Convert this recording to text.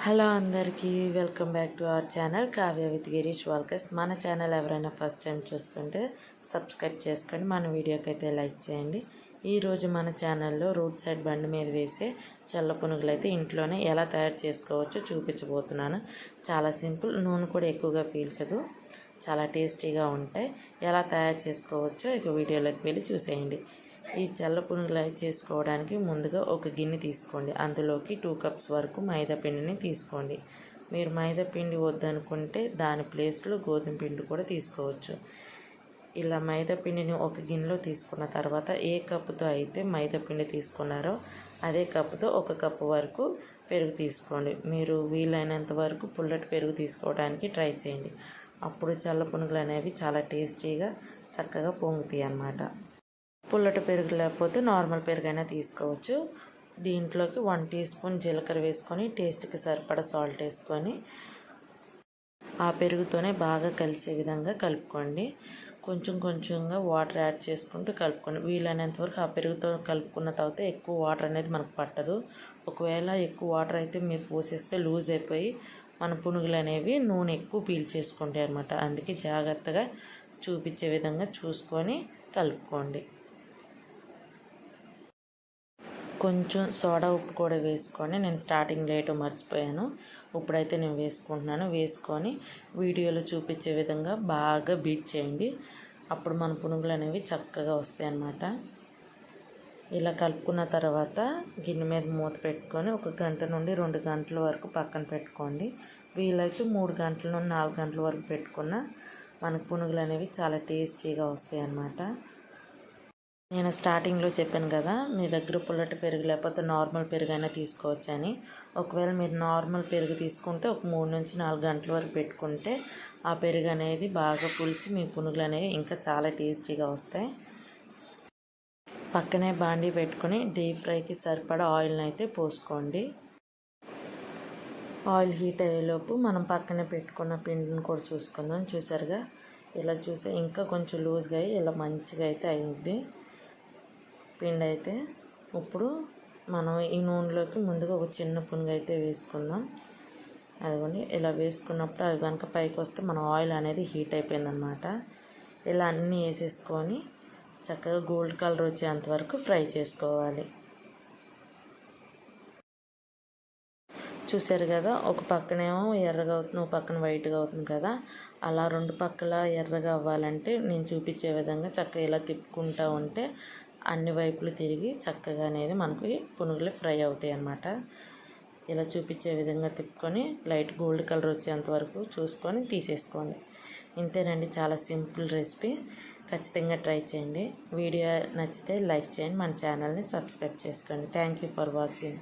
Hello అందరికీ welcome back to our channel Kavya with Girish Valkas. మన ఛానల్ ఎవరైనా ఫస్ట్ టైం చూస్తుంటే సబ్స్క్రైబ్ చేసుకోండి, మన వీడియోకి అయితే లైక్ చేయండి. ఈరోజు మన ఛానల్లో రోడ్ సైడ్ బండి మీద వేసే చల్ల పునుగులు అయితే ఇంట్లోనే ఎలా తయారు చేసుకోవచ్చో చూపించబోతున్నాను. చాలా సింపుల్, నూనె కూడా ఎక్కువగా పీల్చదు, చాలా టేస్టీగా ఉంటాయి. ఎలా తయారు చేసుకోవచ్చో ఇక వీడియోలోకి వెళ్ళి చూసేయండి. ఈ చల్ల పునుగులు చేసుకోవడానికి ముందుగా ఒక గిన్నె తీసుకోండి. అందులోకి 2 కప్స్ వరకు మైదా పిండిని తీసుకోండి. మీరు మైదా పిండి వద్దనుకుంటే దాని ప్లేస్లో గోధుమ పిండి కూడా తీసుకోవచ్చు. ఇలా మైదా పిండిని ఒక గిన్నెలో తీసుకున్న తర్వాత ఏ కప్పుతో అయితే మైదా పిండి తీసుకున్నారో అదే కప్పుతో 1 కప్పు వరకు పెరుగు తీసుకోండి. మీరు వీలైనంత వరకు పుల్లటి పెరుగు తీసుకోవడానికి ట్రై చేయండి. అప్పుడు చల్ల పునుగులు అనేవి చాలా టేస్టీగా చక్కగా పొంగుతాయి అన్నమాట. పుల్లటి పెరుగు లేకపోతే నార్మల్ పెరుగైనా తీసుకోవచ్చు. దీంట్లోకి 1 టీ స్పూన్ జీలకర్ర వేసుకొని టేస్ట్కి సరిపడా సాల్ట్ వేసుకొని ఆ పెరుగుతోనే బాగా కలిసే విధంగా కలుపుకోండి. కొంచెం కొంచెంగా వాటర్ యాడ్ చేసుకుంటూ కలుపుకోండి. వీలైనంత వరకు ఆ పెరుగుతో కలుపుకున్న తర్వాత ఎక్కువ వాటర్ అనేది మనకు పట్టదు. ఒకవేళ ఎక్కువ వాటర్ అయితే మీరు పోసేస్తే లూజ్ అయిపోయి మన పునుగులు అనేవి నూనె ఎక్కువ పీల్చేసుకుంటాయి అన్నమాట. అందుకే జాగ్రత్తగా చూపించే విధంగా చూసుకొని కలుపుకోండి. కొంచెం సోడా ఉప్పు కూడా వేసుకొని, నేను స్టార్టింగ్ లేట్ మర్చిపోయాను, ఇప్పుడైతే నేను వేసుకుంటున్నాను. వేసుకొని వీడియోలో చూపించే విధంగా బాగా బీట్ చేయండి. అప్పుడు మన పునుగులు అనేవి చక్కగా వస్తాయి అన్నమాట. ఇలా కలుపుకున్న తర్వాత గిన్నె మీద మూత పెట్టుకొని 1 గంట నుండి 2 గంటల వరకు పక్కన పెట్టుకోండి. వీలైతే 3 గంటల నుండి 4 గంటల వరకు పెట్టుకున్న మనకు పునుగులు అనేవి చాలా టేస్టీగా వస్తాయి అన్నమాట. నేను స్టార్టింగ్లో చెప్పాను కదా, మీ దగ్గర పుల్లటి పెరుగు లేకపోతే నార్మల్ పెరుగు అయినా తీసుకోవచ్చు అని. ఒకవేళ మీరు నార్మల్ పెరుగు తీసుకుంటే ఒక 3 నుంచి 4 గంటల వరకు పెట్టుకుంటే ఆ పెరుగు అనేది బాగా పులిసి మీ పునుగులు అనేవి ఇంకా చాలా టేస్టీగా వస్తాయి. పక్కనే బాండీ పెట్టుకొని డీప్ ఫ్రైకి సరిపడా ఆయిల్ని అయితే పోసుకోండి. ఆయిల్ హీట్ అయ్యేలోపు మనం పక్కనే పెట్టుకున్న పిండిని కూడా చూసుకుందాం. చూసారుగా, ఇలా చూస్తే ఇంకా కొంచెం లూజ్గా అయ్యి ఇలా మంచిగా అయితే అయింది పిండి అయితే. ఇప్పుడు మనం ఈ నూనెలోకి ముందుగా ఒక చిన్న పునుగు అయితే వేసుకుందాం. అదిగోండి, ఇలా వేసుకున్నప్పుడు అవి కనుక పైకి వస్తే మన ఆయిల్ అనేది హీట్ అయిపోయిందనమాట. ఇలా అన్నీ వేసేసుకొని చక్కగా గోల్డ్ కలర్ వచ్చేంత వరకు ఫ్రై చేసుకోవాలి. చూసారు కదా, ఒక పక్కనేమో ఎర్రగా అవుతుంది, ఒక పక్కన వైట్గా అవుతుంది కదా. అలా 2 పక్కల ఎర్రగా అవ్వాలంటే నేను చూపించే విధంగా చక్కగా ఇలా తిప్పుకుంటూ ఉంటే అన్ని వైపులు తిరిగి చక్కగా అనేది మనకి పునుగులు ఫ్రై అవుతాయి అన్నమాట. ఇలా చూపించే విధంగా తిప్పుకొని లైట్ గోల్డ్ కలర్ వచ్చేంత వరకు చూసుకొని తీసేసుకోండి. ఇంతేనండి, చాలా సింపుల్ రెసిపీ. ఖచ్చితంగా ట్రై చేయండి. వీడియో నచ్చితే లైక్ చేయండి, మన ఛానల్ని సబ్స్క్రైబ్ చేసుకోండి. Thank you for watching.